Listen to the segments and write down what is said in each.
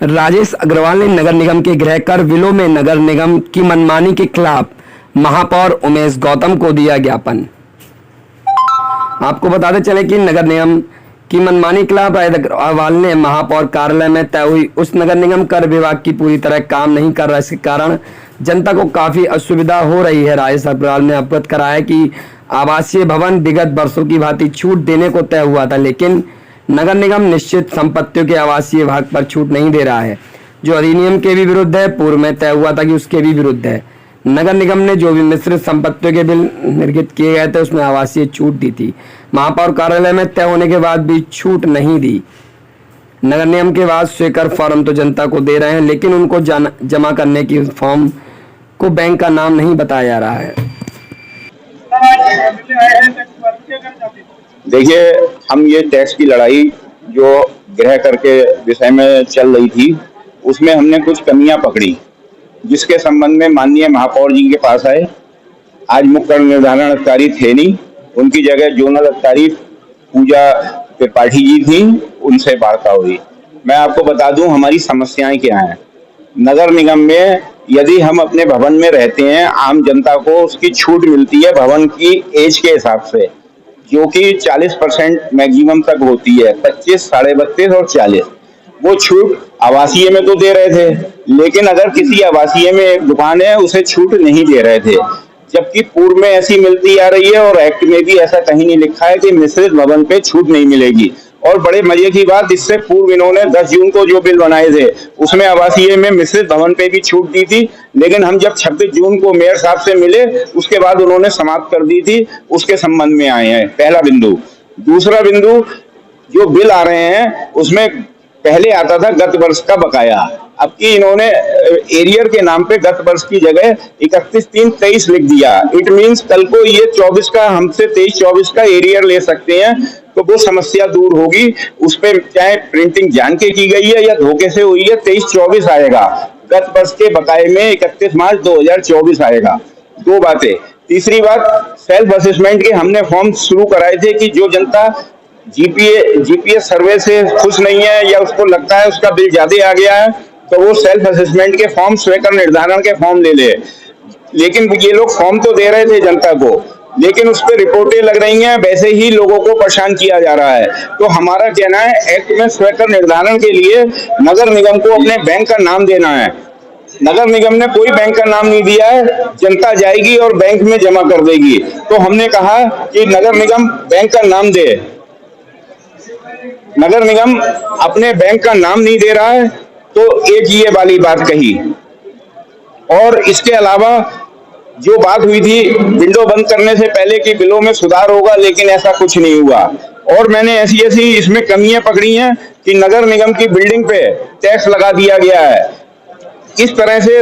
राजेश अग्रवाल ने नगर निगम के गृह कर बिलों में नगर निगम की मनमानी के खिलाफ महापौर उमेश गौतम को दिया ज्ञापन। आपको बताते चले कि नगर निगम की मनमानी के खिलाफ राजेश अग्रवाल ने महापौर कार्यालय में तय हुई उस नगर निगम कर विभाग की पूरी तरह काम नहीं कर रहा, इसके कारण जनता को काफी असुविधा हो रही है। राजेश अग्रवाल ने अवगत कराया कि आवासीय भवन विगत वर्षों की भांति छूट देने को तय हुआ था, लेकिन नगर निगम निश्चित संपत्तियों के आवासीय भाग पर छूट नहीं दे रहा है, जो अधिनियम के भी विरुद्ध है। पूर्व में तय हुआ था कि उसके भी विरुद्ध है। नगर निगम ने जो भी मिश्रित संपत्तियों के बिल निर्गत किए गए थे उसमें आवासीय छूट दी थी। महापौर कार्यालय में तय होने के बाद भी छूट नहीं दी। नगर निगम के बाद स्वीकृत फॉर्म तो जनता को दे रहे हैं, लेकिन उनको जमा करने की फॉर्म को बैंक का नाम नहीं बताया जा रहा है। देखिए, हम ये टैक्स की लड़ाई जो गृह कर के विषय में चल रही थी उसमें हमने कुछ कमियां पकड़ी, जिसके संबंध में माननीय महापौर जी के पास आए। आज मुख्य कर निर्धारण अधिकारी थे नहीं, उनकी जगह जोनल अधिकारी पूजा त्रिपाठी जी थी, उनसे वार्ता हुई। मैं आपको बता दूं हमारी समस्याएं क्या हैं। नगर निगम में यदि हम अपने भवन में रहते हैं, आम जनता को उसकी छूट मिलती है भवन की एज के हिसाब से, जो कि 40% मैक्सिमम तक होती है, 25, 32.5 और 40। वो छूट आवासीय में तो दे रहे थे, लेकिन अगर किसी आवासीय में एक दुकान है उसे छूट नहीं दे रहे थे, जबकि पूर्व में ऐसी मिलती आ रही है और एक्ट में भी ऐसा कहीं नहीं लिखा है कि मिश्रित भवन पे छूट नहीं मिलेगी। और बड़े मजे की बात, इससे पूर्व इन्होंने 10 जून को जो बिल बनाए थे उसमें आवासीय में मिश्रित भवन पे भी छूट दी थी, लेकिन हम जब 26 जून को मेयर साहब से मिले उसके बाद उन्होंने समाप्त कर दी थी। उसके संबंध में आए हैं, पहला बिंदु। दूसरा बिंदु, जो बिल आ रहे हैं उसमें पहले आता था गत वर्ष का बकाया, अब की इन्होंने एरियर के नाम पे गत वर्ष की जगह 31/3/23 लिख दिया। इट मींस कल को ये 24 का हमसे 23-24 का एरियर ले सकते हैं, तो वो समस्या दूर होगी। उस पर चाहे प्रिंटिंग जान के की गई है या धोखे से हुई है, 23-24 आएगा। गत वर्ष के बकाये में 31 मार्च 2024 आएगा। दो बातें। तीसरी बात, सेल्फ असेसमेंट के हमने फॉर्म शुरू कराए थे कि जो जनता जीपीएस सर्वे से खुश नहीं है या उसको लगता है उसका बिल ज्यादा आ गया है, तो वो सेल्फ असेसमेंट के फॉर्म, स्वीकृत निर्धारण के फॉर्म ले ले। लेकिन ये लोग फॉर्म तो दे रहे थे जनता को, लेकिन उस पर रिपोर्टें लग रही हैं, वैसे ही लोगों को परेशान किया जा रहा है। तो हमारा कहना है, एक्ट में स्वीकृत निर्धारण के लिए नगर निगम को अपने बैंक का नाम देना है। नगर निगम ने कोई बैंक का नाम नहीं दिया है, जनता जाएगी और बैंक में जमा कर देगी। तो हमने कहा कि नगर निगम बैंक का नाम दे। नगर निगम अपने बैंक का नाम नहीं दे रहा है, तो एक ये वाली बात कही। और इसके अलावा जो बात हुई थी विंडो बंद करने से पहले कि बिलों में सुधार होगा, लेकिन ऐसा कुछ नहीं हुआ। और मैंने ऐसी इसमें कमियां पकड़ी हैं कि नगर निगम की बिल्डिंग पे टैक्स लगा दिया गया है, इस तरह से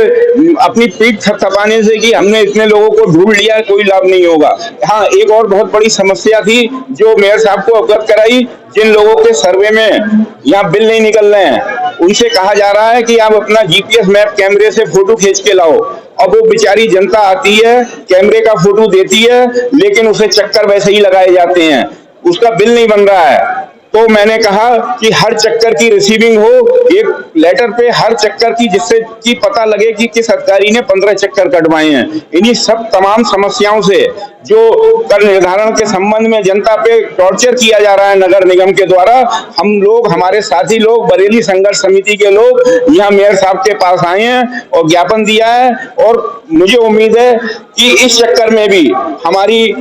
अपनी पीठ थपथपाने से कि हमने इतने लोगों को ढूंढ लिया, कोई लाभ नहीं होगा। हाँ, एक और बहुत बड़ी समस्या थी जो मेयर साहब को अवगत कराई। जिन लोगों के सर्वे में यहाँ बिल नहीं निकल रहे हैं, उनसे कहा जा रहा है कि आप अपना जीपीएस मैप कैमरे से फोटो खींच के लाओ। अब वो बेचारी जनता आती है, कैमरे का फोटो देती है, लेकिन उसे चक्कर वैसे ही लगाए जाते हैं, उसका बिल नहीं बन रहा है। तो मैंने कहा कि हर चक्कर की रिसीविंग हो, एक लेटर पे हर चक्कर की, जिससे कि पता लगे कि किस अधिकारी ने 15 चक्कर कटवाए हैं। इन्हीं सब तमाम समस्याओं से जो कर निर्धारण के संबंध में जनता पे टॉर्चर किया जा रहा है नगर निगम के द्वारा, हम लोग, हमारे साथी लोग, बरेली संघर्ष समिति के लोग यहाँ मेयर साहब के पास आए हैं और ज्ञापन दिया है। और मुझे उम्मीद है कि इस चक्कर में भी हमारी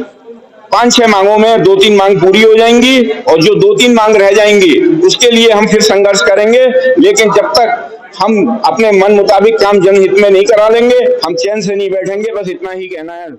5-6 मांगों में 2-3 मांग पूरी हो जाएंगी, और जो 2-3 मांग रह जाएंगी उसके लिए हम फिर संघर्ष करेंगे। लेकिन जब तक हम अपने मन मुताबिक काम जनहित में नहीं करा लेंगे, हम चैन से नहीं बैठेंगे। बस इतना ही कहना है।